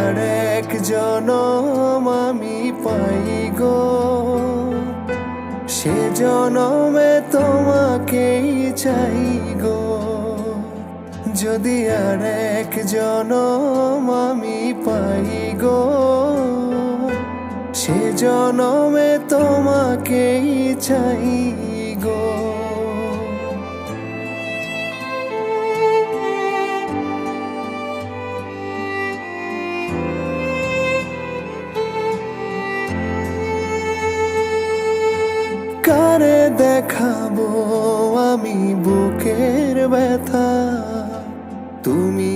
আর এক জনম আমি পাই গো, সে জনমে তোমাকেই চাই গো। যদি আর এক জনম আমি পাই গো, সে জনমে তোমাকেই চাই গো। কারে দেখাবো আমি বুকের ব্যথা, তুমি